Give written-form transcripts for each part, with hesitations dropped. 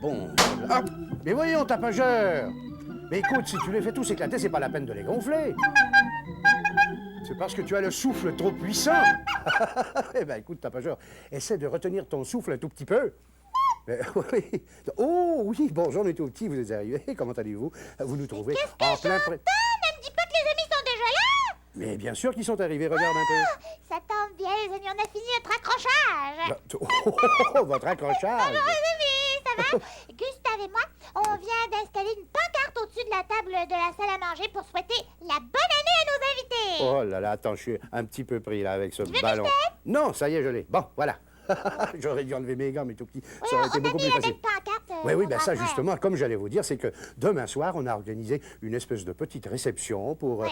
Bon, hop. Mais voyons, tapageur. Mais écoute, si tu les fais tous éclater, c'est pas la peine de les gonfler. C'est parce que tu as le souffle trop puissant. Eh ben, écoute, tapageur, essaie de retenir ton souffle un tout petit peu. Oui. Oh, oui, bonjour, on est tout petit, vous êtes arrivés. Comment allez-vous? Vous nous trouvez en plein... Ne me dis pas que les amis sont déjà là! Mais bien sûr qu'ils sont arrivés, regarde un peu. Ça tombe bien, les amis, on a fini notre accrochage. Votre accrochage. Bonjour les amis, ça va? Gustave et moi, on vient d'installer une pancarte au-dessus de la table de la salle à manger pour souhaiter la bonne année à nos invités. Oh là là, attends, je suis un petit peu pris là avec ce ballon. que je t'aide? Non, ça y est, je l'ai. Bon, voilà. J'aurais dû enlever mes gants, mais tout petit. Oui, Ça aurait été on a beaucoup mis plus la facile. même pancarte. Oui, ben ça, après. justement, comme j'allais vous dire, c'est que demain soir, on a organisé une espèce de petite réception pour, Oui.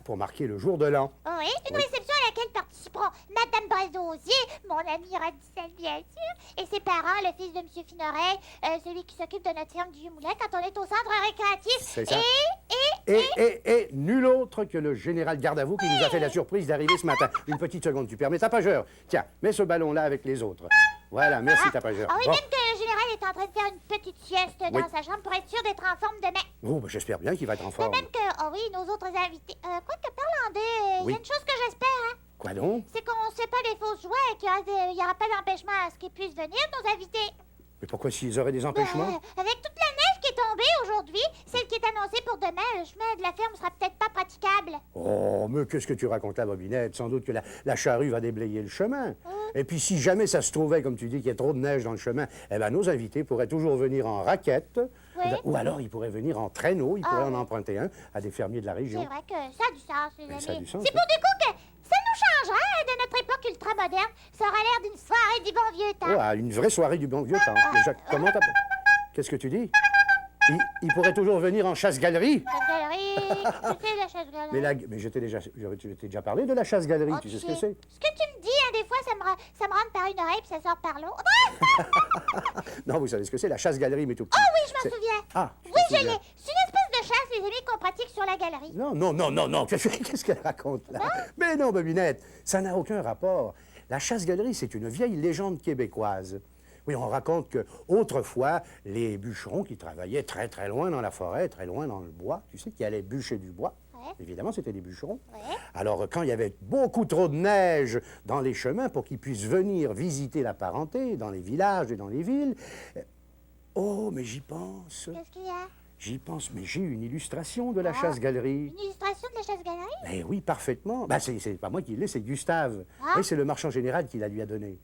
pour marquer le jour de l'an. Oui, une réception à laquelle participeront Madame Brédosier, mon ami Radicel, bien sûr, et ses parents, le fils de Monsieur Finoret, celui qui s'occupe de notre ferme du Vieux-Moulin quand on est au centre récréatif. C'est ça. Et Et nul autre que le général Gardavou qui nous a fait la surprise d'arriver ce matin. Une petite seconde, tu permets, tapageur. Tiens, mets ce ballon-là avec les autres. Voilà, merci, tapageur. Ah oui, Bon. même que le général est en train de faire une petite sieste dans Oui. sa chambre pour être sûr d'être en forme demain. Oh, ben, j'espère bien qu'il va être en De forme. même que, oh oui, nos autres invités. Quoique, parlant d'eux, il Oui. y a une chose que j'espère, hein. Quoi donc? C'est qu'on ne sait pas des fausses joies et qu'il n'y aura pas d'empêchement à ce qu'ils puissent venir, nos invités. Mais pourquoi s'ils auraient des empêchements? Avec toute la neige qui est tombée aujourd'hui, celle qui est annoncée pour demain, le chemin de la ferme sera peut-être pas praticable. Oh, mais qu'est-ce que tu racontes là, Bobinette? Sans doute que la charrue va déblayer le chemin. Et puis, si jamais ça se trouvait, comme tu dis, qu'il y a trop de neige dans le chemin, eh ben, nos invités pourraient toujours venir en raquette. Oui. Ou alors, ils pourraient venir en traîneau. Ils pourraient en oui. emprunter un à des fermiers de la C'est région. vrai que ça a du sens, les Ben, amis. ça a du sens, C'est pour du coup que ça nous changera de notre époque ultra-moderne. Ça aura l'air d'une soirée du bon vieux temps. Ah, une vraie soirée du bon vieux temps. Déjà, comment t'appelles? Qu'est-ce que tu dis? Ils pourraient toujours venir en chasse-galerie. Chasse-galerie, tu sais, la chasse-galerie. Mais je t'ai déjà parlé de la chasse-galerie. Oh, Tu sais ce que c'est? Ce que tu me dis, hein, des fois, ça me rentre par une oreille puis ça sort par l'autre. Non, vous savez ce que c'est, la chasse-galerie, mais tout petit. Oh oui, je m'en C'est- souviens. Ah, tu Oui, t'en je souviens. l'ai. C'est une espèce de chasse, les amis, qu'on pratique sur la galerie. Non. Qu'est-ce qu'elle raconte là? Mais non, Bobinette, ça n'a aucun rapport. La chasse-galerie, c'est une vieille légende québécoise. Oui, on raconte que autrefois, les bûcherons qui travaillaient très très loin dans la forêt, très loin dans le bois, tu sais, qui allaient bûcher du bois. Ouais. Évidemment, c'était des bûcherons. Ouais. Alors, quand il y avait beaucoup trop de neige dans les chemins pour qu'ils puissent venir visiter la parenté dans les villages et dans les villes, oh, mais j'y pense. Qu'est-ce qu'il y a? J'y pense, mais j'ai une illustration de la Ah. chasse-galerie. Une illustration de la chasse-galerie? Mais oui, parfaitement. Ben, c'est pas moi qui l'ai, c'est Gustave. Ah. Oui, c'est le marchand général qui la lui a donnée.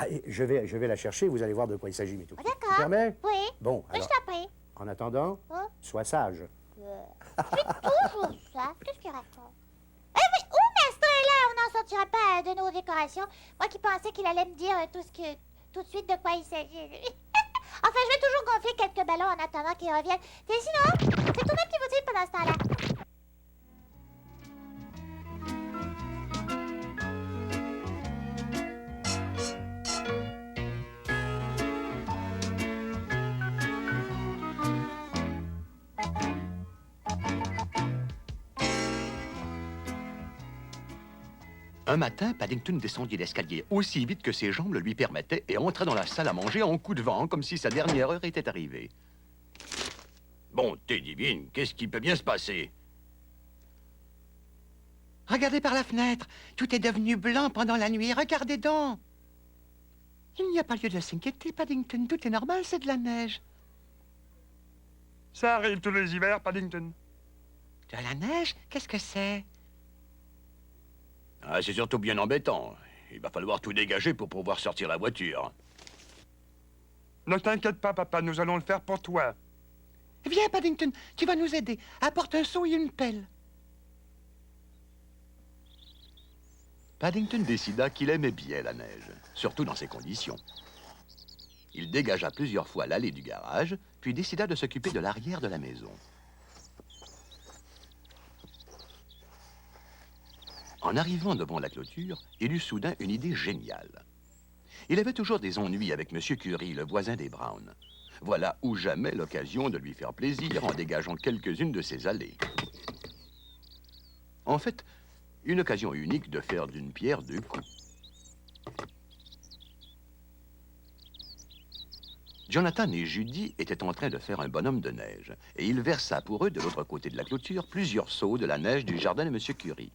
Et je vais la chercher, vous allez voir de quoi il s'agit, mais tout. Ah, d'accord. Tu permets? Oui. Bon, Oui, alors, je t'en prie. en attendant, Oh. sois sage. Toujours ça. Qu'est-ce qu'il raconte? Eh oui, où Mastrella? On n'en sortira pas de nos décorations. Moi qui pensais qu'il allait me dire tout de suite de quoi il s'agit. Enfin, je vais toujours gonfler quelques ballons en attendant qu'il revienne. Et sinon, fais tourner un petit bout pendant ce temps-là. Un matin, Paddington descendit l'escalier aussi vite que ses jambes le lui permettaient et entra dans la salle à manger en coup de vent, comme si sa dernière heure était arrivée. Bonté divine, qu'est-ce qui peut bien se passer? Regardez par la fenêtre, tout est devenu blanc pendant la nuit, regardez donc. Il n'y a pas lieu de s'inquiéter, Paddington, tout est normal, c'est de la neige. Ça arrive tous les hivers, Paddington. De la neige? Qu'est-ce que c'est? Ah, c'est surtout bien embêtant. il va falloir tout dégager pour pouvoir sortir la voiture. Ne t'inquiète pas, papa, nous allons le faire pour toi. Viens, Paddington, tu vas nous aider. Apporte un seau et une pelle. Paddington décida qu'il aimait bien la neige, surtout dans ces conditions. Il dégagea plusieurs fois l'allée du garage, puis décida de s'occuper de l'arrière de la maison. En arrivant devant la clôture, il eut soudain une idée géniale. Il avait toujours des ennuis avec M. Curie, le voisin des Brown. Voilà ou jamais l'occasion de lui faire plaisir en dégageant quelques-unes de ses allées. En fait, une occasion unique de faire d'une pierre deux coups. Jonathan et Judy étaient en train de faire un bonhomme de neige, et il versa pour eux, de l'autre côté de la clôture, plusieurs seaux de la neige du jardin de M. Curie.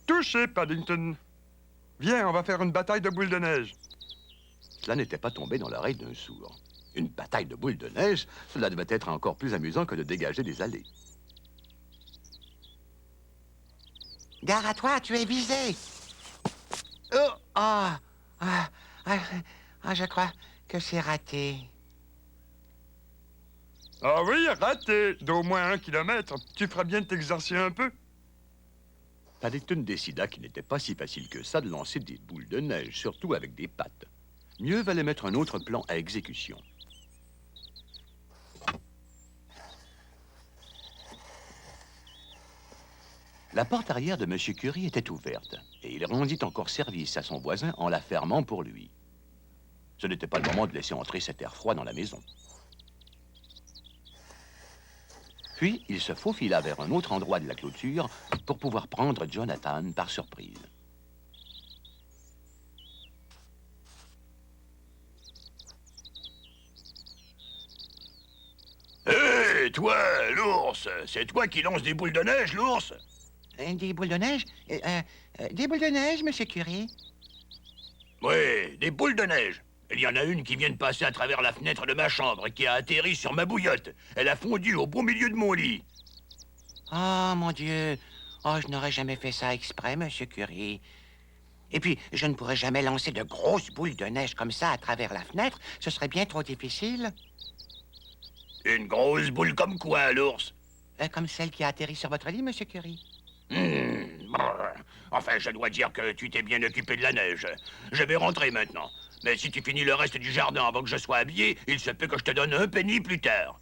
Touché, Paddington. Viens, on va faire une bataille de boules de neige. Cela n'était pas tombé dans l'oreille d'un sourd. Une bataille de boules de neige, cela devait être encore plus amusant que de dégager des allées. Gare à toi, tu es visé. Oh, ah, ah, ah, ah, je crois que c'est raté. Ah oui, raté. D'au moins 1 kilomètre. Tu feras bien de t'exercer un peu. Paddington décida qu'il n'était pas si facile que ça de lancer des boules de neige, surtout avec des pattes. Mieux valait mettre un autre plan à exécution. La porte arrière de M. Curie était ouverte, et il rendit encore service à son voisin en la fermant pour lui. Ce n'était pas le moment de laisser entrer cet air froid dans la maison. Puis, il se faufila vers un autre endroit de la clôture pour pouvoir prendre Jonathan par surprise. Hé, toi, l'ours! C'est toi qui lances des boules de neige, l'ours? Des boules de neige? Des boules de neige, Monsieur Curie? Oui, des boules de neige. Il y en a une qui vient de passer à travers la fenêtre de ma chambre et qui a atterri sur ma bouillotte. Elle a fondu au beau milieu de mon lit. Oh, mon Dieu. Oh, je n'aurais jamais fait ça exprès, Monsieur Curie. Et puis, je ne pourrais jamais lancer de grosses boules de neige comme ça à travers la fenêtre. Ce serait bien trop difficile. Une grosse boule comme quoi, l'ours? Comme celle qui a atterri sur votre lit, Monsieur Curie. Brr. Enfin, je dois dire que tu t'es bien occupé de la neige. Je vais rentrer maintenant. Mais si tu finis le reste du jardin avant que je sois habillé, il se peut que je te donne un penny plus tard.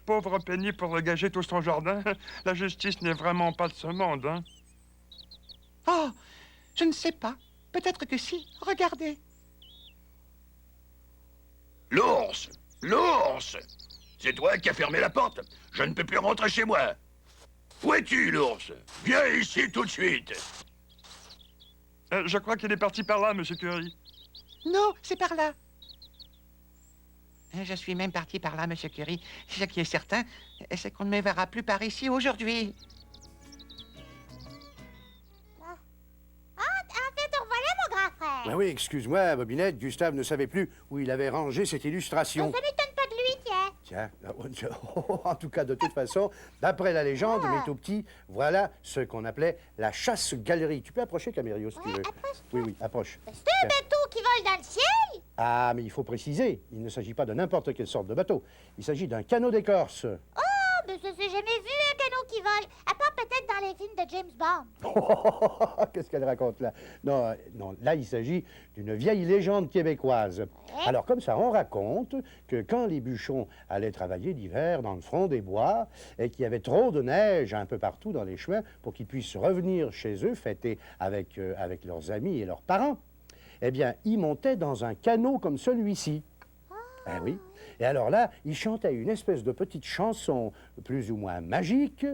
Pauvre Penny pour regager tout son jardin. La justice n'est vraiment pas de ce monde, hein. Oh, je ne sais pas. Peut-être que si. Regardez. L'ours! L'ours! C'est toi qui as fermé la porte. Je ne peux plus rentrer chez moi. Où es-tu, l'ours? Viens ici tout de suite. Je crois qu'il est parti par là, Monsieur Curie. Non, c'est par là. Je suis même parti par là, Monsieur Curie. Ce qui est certain, c'est qu'on ne me verra plus par ici aujourd'hui. En fait, revoilà mon grand frère. Ben oui, excuse-moi, Bobinette, Gustave ne savait plus où il avait rangé cette illustration. Ça m'étonne pas de lui, tiens. Tiens, en tout cas, de toute façon, d'après la légende, Ah. mes tout petits, voilà ce qu'on appelait la chasse-galerie. Tu peux approcher, Camérios, si tu Ouais, veux. approche-toi. Oui, oui, approche. C'est un bateau qui vole dans le ciel? Ah, mais il faut préciser, il ne s'agit pas de n'importe quelle sorte de bateau. Il s'agit d'un canot d'écorce. Oh, mais ça s'est jamais vu, un canot qui vole. À part peut-être dans les films de James Bond. Qu'est-ce qu'elle raconte là? Non, non, là, il s'agit d'une vieille légende québécoise. Alors, comme ça, on raconte que quand les bûcherons allaient travailler l'hiver dans le front des bois et qu'il y avait trop de neige un peu partout dans les chemins pour qu'ils puissent revenir chez eux fêter avec leurs amis et leurs parents, eh bien, ils montaient dans un canot comme celui-ci. Ben oui. Et alors là, ils chantaient une espèce de petite chanson plus ou moins magique.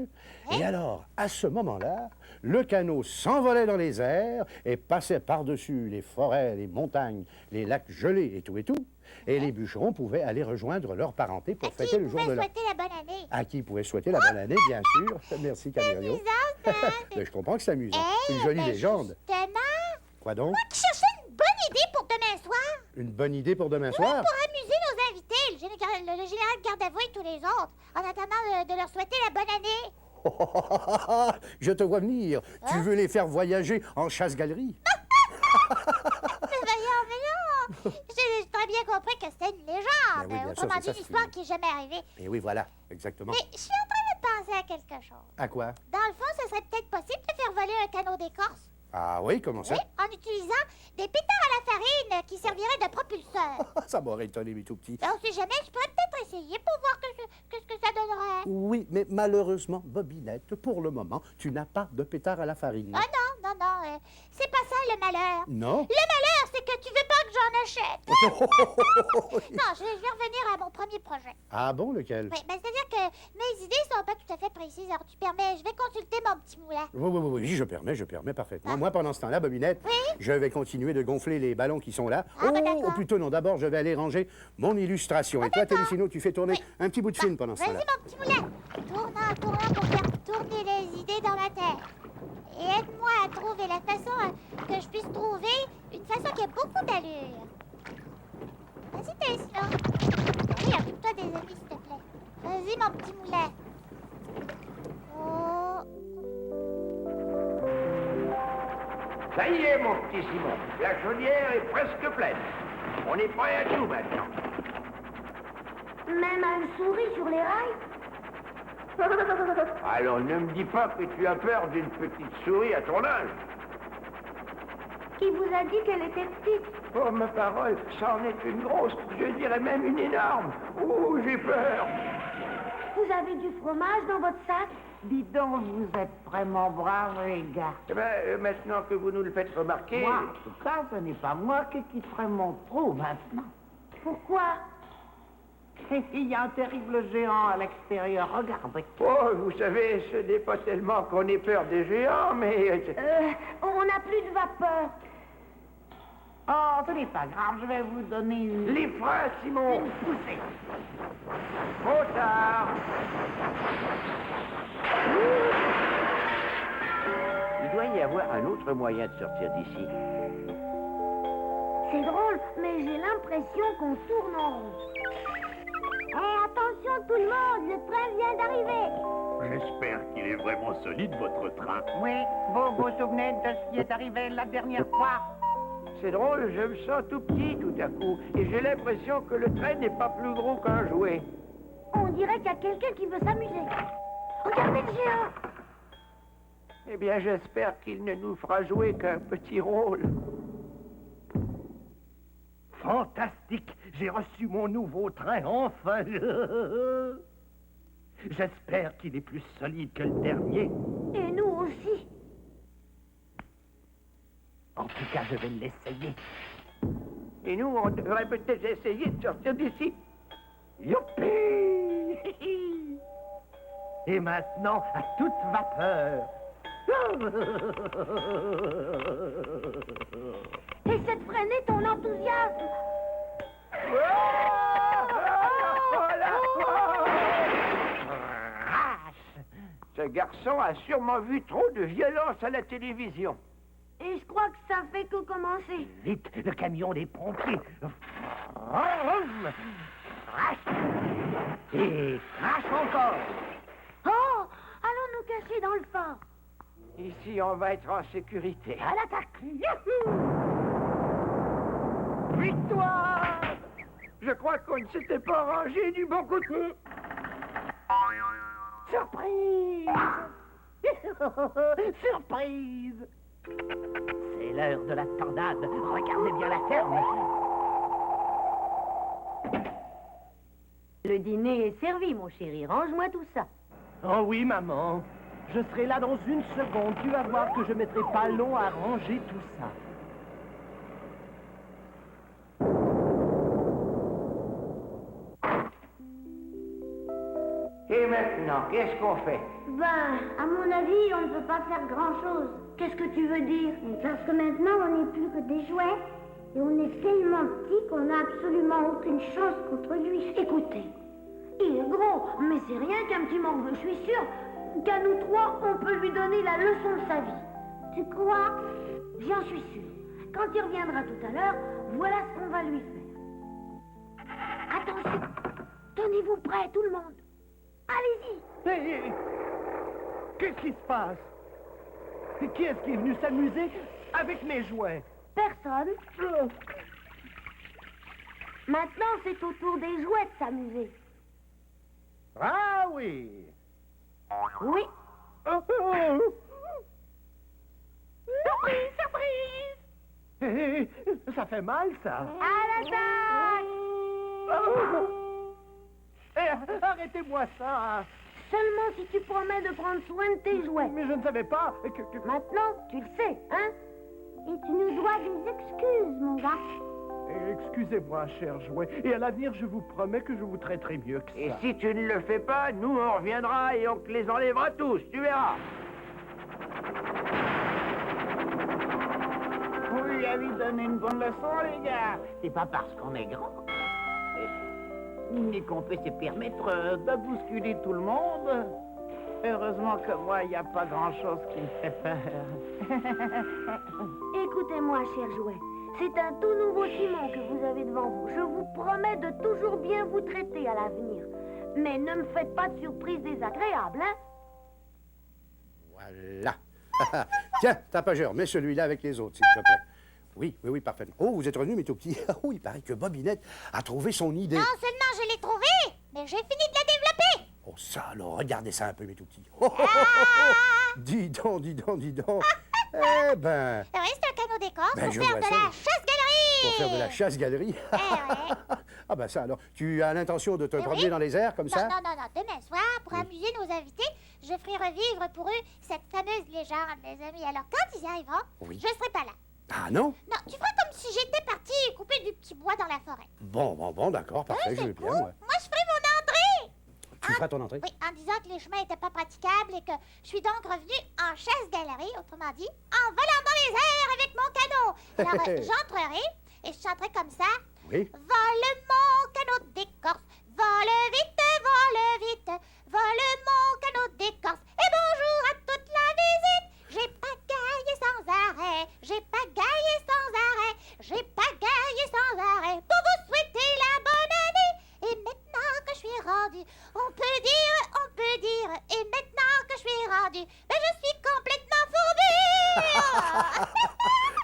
Et alors, à ce moment-là, le canot s'envolait dans les airs et passait par-dessus les forêts, les montagnes, les lacs gelés et tout et tout. Et les bûcherons pouvaient aller rejoindre leur parenté pour À qui fêter le il jour pouvait de l'an. souhaiter la bonne année? À qui ils pouvaient souhaiter la bonne année, bien sûr. Merci, Camérios. Amusant, Ben, je comprends que c'est amusant. C'est une Eh, jolie ben, légende. Justement, Quoi donc? moi qui cherchais une bonne idée pour demain soir. Une bonne idée pour demain soir? Pour amuser nos invités, le général Gardavois et tous les autres, en attendant de leur souhaiter la bonne année. Je te vois venir. Tu Hein? veux les faire voyager en chasse-galerie? Mais voyons, mais non! J'ai très bien compris que c'était une légende. Ben oui, bien sûr, Autrement c'est dit, ça, une c'est histoire une- qui n'est jamais arrivée. Et oui, voilà, exactement. Mais je suis en train de penser à quelque chose. À quoi? Dans le fond, ce serait peut-être possible de faire voler un canot d'écorce. Ah oui, comment ça? Oui, en utilisant des pétards à la farine qui serviraient de propulseur. Ça m'aurait étonné, mes tout petits. Et on sait jamais, je pourrais peut-être essayer pour voir qu'est-ce que ça donnerait. Oui, mais malheureusement, Bobinette, pour le moment, tu n'as pas de pétard à la farine. Ah non, c'est pas ça le malheur. Non? Le malheur, c'est que tu veux pas que j'en achète. Non, je vais revenir à mon premier projet. Ah bon, lequel? Oui, ben c'est-à-dire que mes idées sont pas tout à fait précises. Alors tu permets, je vais consulter mon petit moulin. Oui, je permets parfaitement. Moi, pendant ce temps-là, Bobinette, je vais continuer de gonfler les ballons qui sont là. Ah, ben d'accord. ou plutôt non, d'abord, je vais aller ranger mon illustration. Et toi, Téléfino, tu fais tourner un petit bout de film pendant ce Vas-y, temps-là. mon petit moulin. Tournant pour faire tourner les idées dans ma tête. Et aide-moi à trouver la façon que je puisse trouver une façon qui a beaucoup d'allure. Vas-y, Téléphone. Oui, occupe-toi des amis, s'il te plaît. Vas-y, mon petit moulin. Oh. Ça y est, mon petit Simon. La chaudière est presque pleine. On est prêt à tout maintenant. Même à une souris sur les rails? Alors ne me dis pas que tu as peur d'une petite souris à ton âge. Qui vous a dit qu'elle était petite? Oh, ma parole, ça en est une grosse, je dirais même une énorme. Oh, j'ai peur. Vous avez du fromage dans votre sac? Dites donc, vous êtes vraiment braves, les gars. Eh bien, maintenant que vous nous le faites remarquer... Moi, en tout cas, ce n'est pas moi qui quitterai mon trou maintenant. Pourquoi? Il y a un terrible géant à l'extérieur, regardez. Oh, vous savez, ce n'est pas tellement qu'on ait peur des géants, mais... On n'a plus de vapeur. Oh, ce n'est pas grave, je vais vous donner une... Les freins, Simon. une poussée. Trop tard. Il doit y avoir un autre moyen de sortir d'ici. C'est drôle, mais j'ai l'impression qu'on tourne en rond. Attention tout le monde, le train vient d'arriver. J'espère qu'il est vraiment solide, votre train. Oui, vous vous souvenez de ce qui est arrivé la dernière fois? C'est drôle, je me sens tout petit tout à coup. Et j'ai l'impression que le train n'est pas plus gros qu'un jouet. On dirait qu'il y a quelqu'un qui veut s'amuser. Regardez le géant. Eh bien, j'espère qu'il ne nous fera jouer qu'un petit rôle. Fantastique! J'ai reçu mon nouveau train, enfin! J'espère qu'il est plus solide que le dernier. Et nous aussi. En tout cas, je vais l'essayer. Et nous, on devrait peut-être essayer de sortir d'ici. Youpi! Et maintenant, à toute vapeur! Essaie de freiner ton enthousiasme. Ce garçon a sûrement vu trop de violence à la télévision. Et je crois que ça fait que commencer. Vite, le camion des pompiers! Et crache encore! Oh, allons nous cacher dans le fort. Ici, on va être en sécurité. À l'attaque! Victoire! Je crois qu'on ne s'était pas rangé du bon côté. Surprise! Surprise! C'est l'heure de la tornade. Regardez bien la ferme. Le dîner est servi, mon chéri. Range-moi tout ça. Oh oui, maman. Je serai là dans une seconde. Tu vas voir que je mettrai pas long à ranger tout ça. Et maintenant, qu'est-ce qu'on fait? Ben, à mon avis, on ne peut pas faire grand-chose. Qu'est-ce que tu veux dire? Parce que maintenant, on n'est plus que des jouets. Et on est tellement petit qu'on n'a absolument aucune chance contre lui. Écoutez, il est gros, mais c'est rien qu'un petit morveux, je suis sûr. qu'à nous trois, on peut lui donner la leçon de sa vie. Tu crois? J'en suis sûre. Quand il reviendra tout à l'heure, voilà ce qu'on va lui faire. Attention, tenez-vous prêts, tout le monde. Allez-y. Hé, qu'est-ce qui se passe? Qui est-ce qui est venu s'amuser avec mes jouets? Personne. Maintenant, c'est au tour des jouets de s'amuser. Ah oui. Oui. Surprise, surprise! Hé, ça fait mal, ça. À l'attaque! Arrêtez-moi ça. Seulement si tu promets de prendre soin de tes jouets. Mais je ne savais pas que... Maintenant, tu le sais, hein? Et tu nous dois des excuses, mon gars. Excusez-moi, cher jouet. Et à l'avenir, je vous promets que je vous traiterai mieux que ça. Et si tu ne le fais pas, nous on reviendra et on te les enlèvera tous, tu verras. Vous lui avez donné une bonne leçon, les gars. C'est pas parce qu'on est grand. Et qu'on peut se permettre de bousculer tout le monde. Heureusement que moi, il n'y a pas grand-chose qui me fait peur. Écoutez-moi, cher jouet. C'est un tout nouveau Simon que vous avez devant vous. Je vous promets de toujours bien vous traiter à l'avenir. Mais ne me faites pas de surprises désagréables, hein? Voilà. Tiens, tapageur, mets celui-là avec les autres, s'il te plaît. Oui, oui, oui, parfaitement. Oh, vous êtes revenu, mes tout petits. Oh, il paraît que Bobinette a trouvé son idée. Non seulement je l'ai trouvée, mais j'ai fini de la développer. Oh, ça, alors, regardez ça un peu, mes tout petits. Oh, oh, oh, oh. Dis donc, dis donc, dis donc. Eh ben... Oui, c'est un canot d'écorce Ben, pour je faire vois de ça. la chasse-galerie. Pour faire de la chasse-galerie. ouais. Ah ben ça, alors, tu as l'intention de te Mais promener oui. dans les airs, comme ça? Non, demain soir, pour amuser nos invités, je ferai revivre pour eux cette fameuse légende, les amis. Alors, quand ils y arriveront, Oui. je serai pas là. Ah non? Non, tu feras comme si j'étais partie couper du petit bois dans la forêt. Bon, d'accord, parfait, je c'est veux bien, cool. moi. Moi, je ferai mon entrée. Tu feras ton entrée? Oui, en disant que les chemins n'étaient pas praticables et que je suis donc revenue en chasse-galerie, autrement dit, en volant dans les airs avec mon canot. Alors, j'entrerai et je chanterai comme ça. Oui. Vole mon canot d'écorce, vole vite, vole mon canot d'écorce. Et bonjour à toute la visite. J'ai pagaillé sans arrêt, j'ai pagaillé sans arrêt, j'ai pagaillé sans arrêt pour vous souhaiter la bonne année. Et maintenant que je suis rendue, on peut dire, et maintenant que je suis rendue, ben je suis complètement fourbue.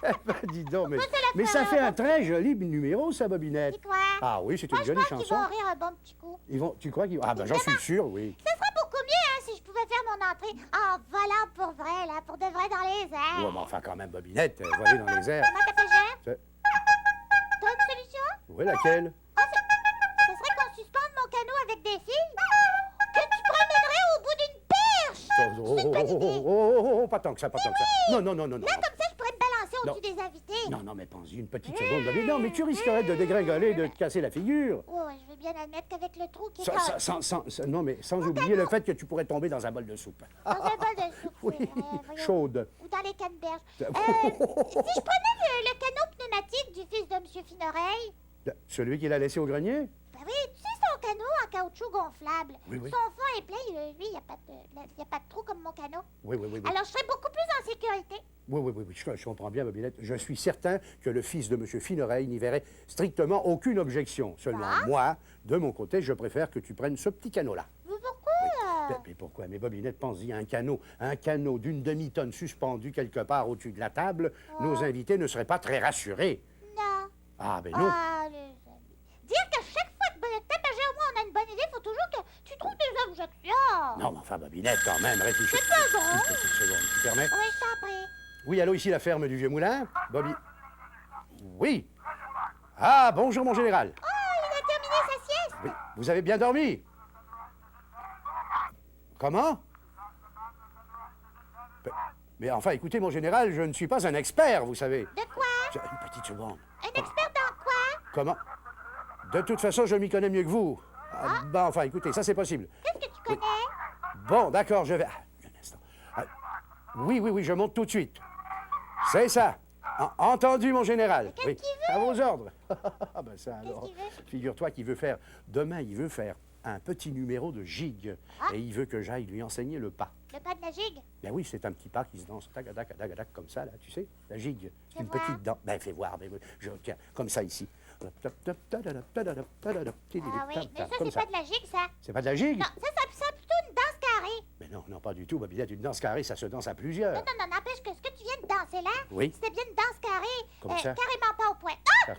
Eh ben, dis donc, mais, Moi, c'est la mais ça fin. fait un très joli numéro, ça, Bobinette. C'est quoi? Ah oui, c'est Moi, une je jolie pense qu'ils chanson. vont rire un bon petit coup. Ils vont, tu crois qu'ils vont... Ah ben, j'en suis sûr, oui. Ce serait beaucoup mieux hein, si je pouvais faire mon entrée en volant pour vrai, là, pour de vrai dans les airs. Ouais, mais enfin, quand même, Bobinette, voler dans les airs. Comment t'as fait, Jean? C'est- T'as une solution? Oui, laquelle? Ce serait qu'on suspende mon canot avec des fils que tu promènerais au bout d'une perche. Oh, C'est une bonne idée. pas tant que ça, pas tant que ça. Non. Là, comme ça, je pourrais me balancer au-dessus des invités. Non, mais pense-y une petite seconde, Bobinette. Non, mais tu risquerais de dégringoler, de te casser la figure. Oh, je veux bien admettre qu'avec le trou qui est Non, mais sans oublier le fait que tu pourrais tomber dans un bol de soupe. dans un bol de soupe, Oui, c'est vrai, voyons. chaude. Ou dans les canneberges. Si je prenais le canot pneumatique du fils de M. Finoreille, Celui qu'il a laissé au grenier? ben oui, tu sais, son canot en caoutchouc gonflable. Oui. Son fond est plein, lui, il n'y a pas de trou comme mon canot. Oui. Alors, je serais beaucoup plus en sécurité. Oui, je comprends bien, Bobinette. Je suis certain que le fils de M. Finoreille n'y verrait strictement aucune objection. Seulement, moi, de mon côté, je préfère que tu prennes ce petit canot-là. Mais pourquoi? Mais pourquoi? Mais Bobinette, pense-y, un canot d'une demi-tonne suspendu quelque part au-dessus de la table, nos invités ne seraient pas très rassurés. Non. Ah, ben non. Ah, les amis. Dire qu'à chaque fois que Tapageur ou moi on a une bonne idée, faut toujours que tu trouves des objections. Non, mais enfin, Bobinette, quand même, réfléchis. C'est pas bon. Une petite seconde, tu permets? Oui, je t'en prie. Oui, allô, ici la ferme du Vieux Moulin? Bobby... Oui. Ah, bonjour, mon général. Oh, il a terminé sa sieste. Oui, vous avez bien dormi? Comment? Mais enfin, écoutez, mon général, je ne suis pas un expert, vous savez. De quoi? Une petite seconde. Un expert dans quoi? Comment? De toute façon, je m'y connais mieux que vous. Ben, enfin, écoutez, ça, c'est possible. Qu'est-ce que tu connais? Bon, d'accord, je vais... un instant. Oui, je monte tout de suite. C'est ça. Entendu, mon général. Qu'est-ce qu'il veut? À vos ordres. Ah ben ça, alors. qu'il veut? Figure-toi qu'il veut faire... Demain, il veut faire un petit numéro de gigue. Ah. Et il veut que j'aille lui enseigner le pas. Le pas de la gigue? Ben oui, c'est un petit pas qui se danse, tagadac, tagadac, comme ça, là, tu sais, la gigue. C'est Fais une voir. petite danse. Ben, fais voir, ben, tiens, comme ça, ici. Ah oui, mais ça, Comme c'est pas de la gigue, ça. C'est pas de la gigue? Non, ça c'est plutôt une danse carrée. Mais non, non, pas du tout, Babylette. Une danse carrée, ça se danse à plusieurs. Non, non, non, n'empêche que ce que tu viens de danser là, Oui. c'était bien une danse carrée. Comme ça. Carrément pas au point. Ah!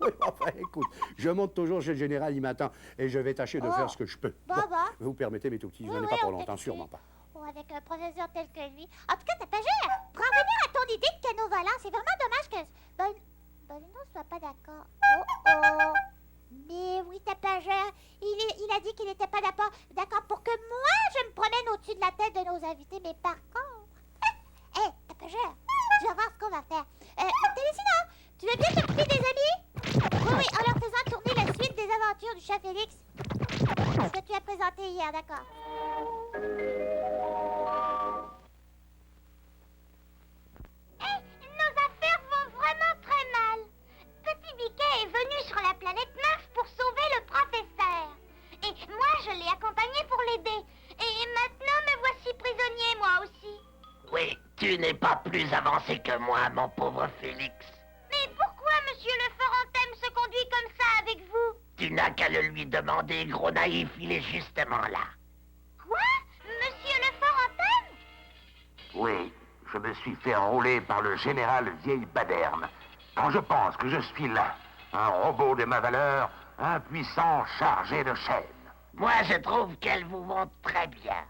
Oui, enfin, écoute, je monte toujours chez le général, il m'attend, et je vais tâcher de Oh. faire ce que je peux. Bon. Vous permettez, mes tout petits, je Oui, n'en ai oui, pas pour on longtemps, t'excuse. sûrement pas. Oh, avec un professeur tel que lui. En tout cas, Tapageur, pour en revenir à ton idée de canot volant, c'est vraiment dommage que Bolino soit pas d'accord. Oh. Mais oui, Tapageur, il a dit qu'il n'était pas d'accord pour que moi, je me promène au-dessus de la tête de nos invités. Mais par contre... Hé, Tapageur, tu vas voir ce qu'on va faire. Télésina, tu veux bien t'occuper des amis? Oui, en leur faisant tourner la suite des aventures du chat Félix. Ce que tu as présenté hier, d'accord. Nos affaires vont vraiment très mal. Petit Biquet est venu sur la planète 9 pour sauver le professeur. Et moi, je l'ai accompagné pour l'aider. Et maintenant, me voici prisonnier, moi aussi. Oui, tu n'es pas plus avancé que moi, mon pauvre Félix. Mais pourquoi Monsieur le Forantem se conduit comme ça avec vous? Tu n'as qu'à le lui demander, gros naïf, il est justement là. Quoi? Monsieur le Forantem? Oui, je me suis fait enrôler par le général Vieille Baderne. Quand je pense que je suis là, un robot de ma valeur, impuissant, chargé de chaînes. Moi, je trouve qu'elles vous vont très bien.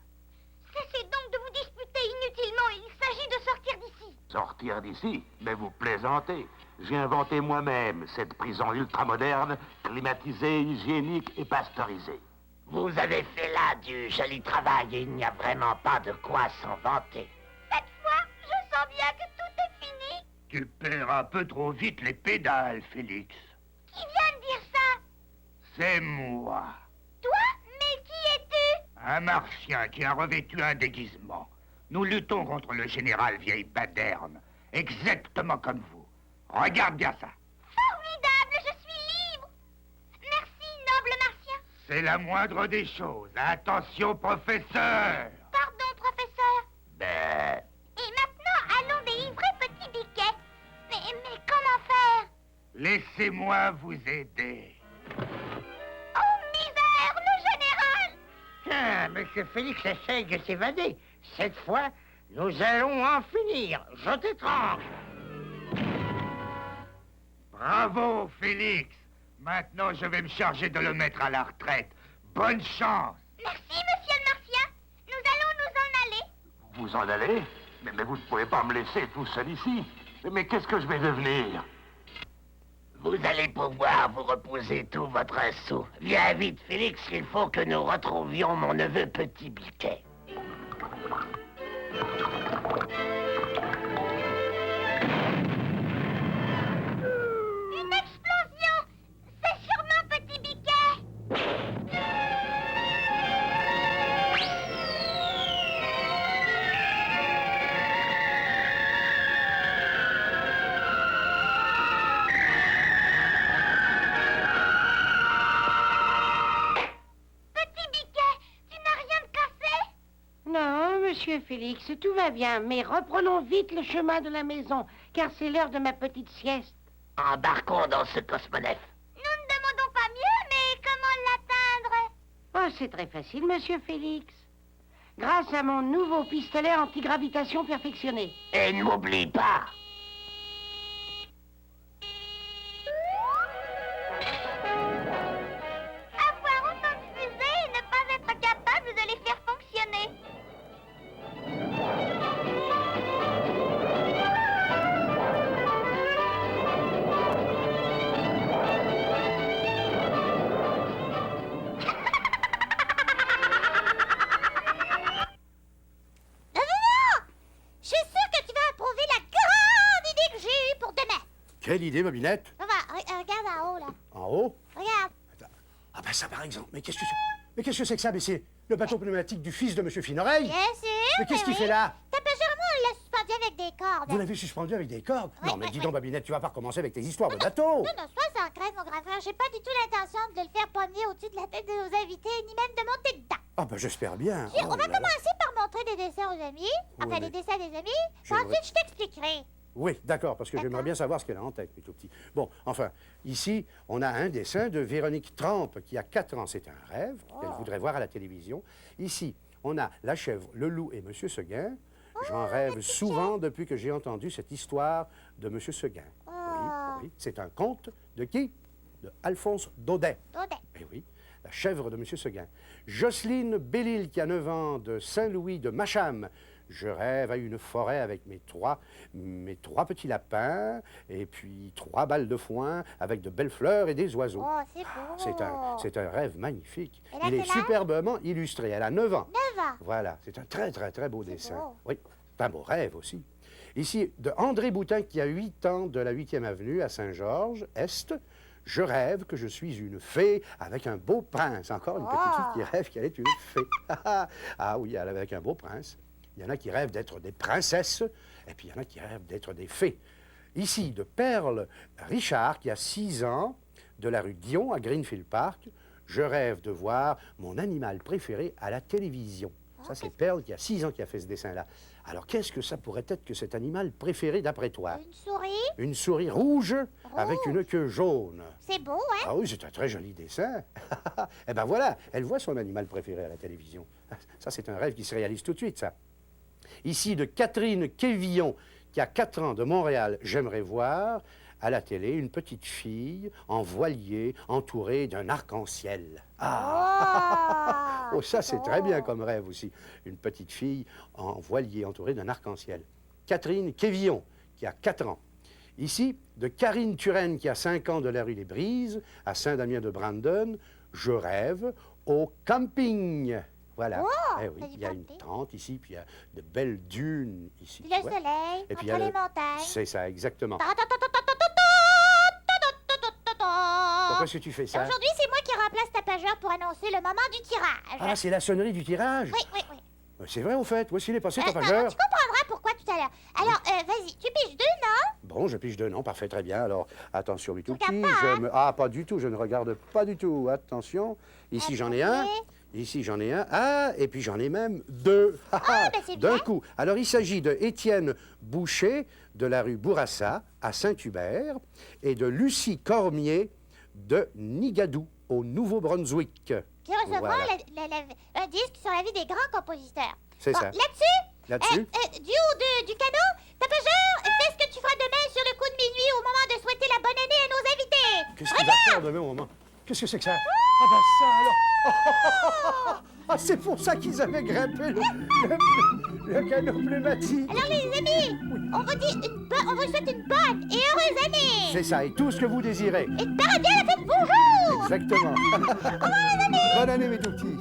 Cessez donc de vous disputer inutilement. Il s'agit de sortir d'ici. Sortir d'ici? Mais vous plaisantez. J'ai inventé moi-même cette prison ultramoderne, climatisée, hygiénique et pasteurisée. Vous avez fait là du joli travail et il n'y a vraiment pas de quoi s'en vanter. Cette fois, je sens bien que tout est fini. Tu perds un peu trop vite les pédales, Félix. Qui vient de dire ça? C'est moi. Toi? Mais qui es-tu? Un martien qui a revêtu un déguisement. Nous luttons contre le général Vieille Baderne, exactement comme vous. Regarde bien ça. Formidable, je suis libre. Merci, noble martien. C'est la moindre des choses. Attention, professeur. Pardon, professeur. Ben, Et maintenant, allons délivrer Petit Biquet. Mais comment faire? laissez-moi vous aider. Oh, misère, le général! Tiens, monsieur Félix essaye de s'évader. Cette fois, nous allons en finir. Je t'étrangle. Bravo, Félix. Maintenant, je vais me charger de le mettre à la retraite. Bonne chance. Merci, monsieur le martien. Nous allons nous en aller. Vous en allez? Mais vous ne pouvez pas me laisser tout seul ici. Mais qu'est-ce que je vais devenir? Vous allez pouvoir vous reposer tout votre sou. Viens vite, Félix, il faut que nous retrouvions mon neveu Petit Biquet. Une explosion! C'est sûrement Petit Biquet! Petit Biquet, tu n'as rien de cassé? Non, monsieur Félix, tout va bien, mais reprenons vite le chemin de la maison, car c'est l'heure de ma petite sieste. Embarquons dans ce cosmonef. Nous ne demandons pas mieux, mais comment l'atteindre? Oh, c'est très facile, monsieur Félix. Grâce à mon nouveau pistolet antigravitation perfectionné. Et n'oublie pas, Avoir autant de fusées et ne pas être capable de les faire fonctionner. Non! Je suis sûre que tu vas approuver la grande idée que j'ai eue pour demain. Quelle idée, Babylette? Regarde en haut, là. En haut? Regarde. Ah ben ça, par exemple. Mais qu'est-ce que c'est que ça? Mais c'est le bateau pneumatique du fils de Monsieur Finoreille. Bien sûr. Mais qu'est-ce qu'il oui. fait là? Tapageur, moi, on l'a suspendu avec des cordes. cordes. Vous l'avez suspendu avec des cordes? Ouais, Non, mais ouais, dis ouais. donc, Babinette, tu vas pas recommencer avec tes histoires de bateau. Non, sois sans crainte, mon grand frère. J'ai pas du tout l'intention de le faire pommer au-dessus de la tête de nos invités, ni même de monter dedans. Ah, ben j'espère bien. Puis, Oh on va là là. commencer par montrer des dessins aux amis. Enfin, mais les dessins des amis. Puis j'aimerais- ensuite, je t'expliquerai. Oui, d'accord, parce que j'aimerais bien savoir ce qu'elle a en tête, mes tout petits. Bon, enfin, ici, on a un dessin de Véronique Trampe, qui a 4 ans. C'est un rêve qu'elle voudrait voir à la télévision. Ici, on a la chèvre, le loup et Monsieur Seguin. J'en rêve souvent depuis que j'ai entendu cette histoire de Monsieur Seguin. Oh. Oui, c'est un conte de qui? De Alphonse Daudet. Daudet. Eh oui, la chèvre de Monsieur Seguin. Jocelyne Bellil, qui a 9 ans, de Saint-Louis de Macham. Je rêve à une forêt avec mes trois petits lapins et puis 3 balles de foin avec de belles fleurs et des oiseaux. Oh, c'est beau. C'est un rêve magnifique. Elle a Il est quel âge? superbement illustré. Elle a 9 ans. 9 ans. Voilà, c'est un très, très, très beau C'est dessin. beau. Oui, c'est un beau rêve aussi. Ici, de André Boutin, qui a 8 ans, de la 8e avenue à Saint-Georges, Est. Je rêve que je suis une fée avec un beau prince. Encore une petite fille qui rêve qu'elle est une fée. Ah oui, elle avec un beau prince. Il y en a qui rêvent d'être des princesses, et puis il y en a qui rêvent d'être des fées. Ici, de Perle Richard, qui a 6 ans, de la rue Dion à Greenfield Park, je rêve de voir mon animal préféré à la télévision. Ça, c'est Perle qui a 6 ans qui a fait ce dessin-là. Alors, qu'est-ce que ça pourrait être que cet animal préféré d'après toi? Une souris. Une souris rouge avec une queue jaune. C'est beau, hein? Ah oui, c'est un très joli dessin. Eh ben voilà, elle voit son animal préféré à la télévision. Ça, c'est un rêve qui se réalise tout de suite, ça. Ici, de Catherine Quévillon, qui a 4 ans, de Montréal, j'aimerais voir à la télé une petite fille en voilier entourée d'un arc-en-ciel. Ah! Oh, ça, c'est très bien comme rêve aussi. Une petite fille en voilier entourée d'un arc-en-ciel. Catherine Quévillon, qui a 4 ans. Ici, de Karine Turenne, qui a 5 ans, de la rue des Brises, à Saint-Damien-de-Brandon, je rêve au camping. Voilà. Oh, Eh oui, t'as du il y a une camping. tente ici, puis il y a de belles dunes ici. Puis le Ouais. soleil, Et puis, il y entre a les le- montagnes. C'est ça, exactement. Ta- ta- ta- ta- ta- ta- ta- ta- ta- ta- ta- Pourquoi est-ce que tu fais ça? Aujourd'hui, c'est moi qui remplace Tapageur pour annoncer le moment du tirage. Ah, c'est la sonnerie du tirage? Oui, oui, oui. C'est vrai, au fait. Où est-ce qu'il est passé, Non, Tapageur? tu comprendras pourquoi tout à l'heure. Alors, vas-y, tu piges 2, non? Bon, je pige 2 noms, parfait, très bien. Alors, attention, lui tout regardes petit. pas, hein? Ah, pas du tout, je ne regarde pas du tout. Attention. Ici, j'en ai un. Attendez. Ici, j'en ai un. Ah, et puis j'en ai même 2. Ah, ben c'est D'un bien. coup. Alors, il s'agit de Étienne Boucher, de la rue Bourassa, à Saint-Hubert, et de Lucie Cormier, de Nigadou, au Nouveau-Brunswick. Qui recevront Voilà. un disque sur la vie des grands compositeurs. C'est Bon, ça. Là-dessus, Là-dessus? du haut du canot, Tapageur, fais ce que tu feras demain sur le coup de minuit au moment de souhaiter la bonne année à nos invités. Qu'est-ce qu'il va faire demain au moment? Qu'est-ce que c'est que ça? Ah ben ça alors! Ah, c'est pour ça qu'ils avaient grimpé le canot pneumatique. Alors les amis, on vous souhaite une bonne et heureuse année. C'est ça, et tout ce que vous désirez. Et paradis à la fête, bonjour. Exactement. Bonne année, mes tout petits.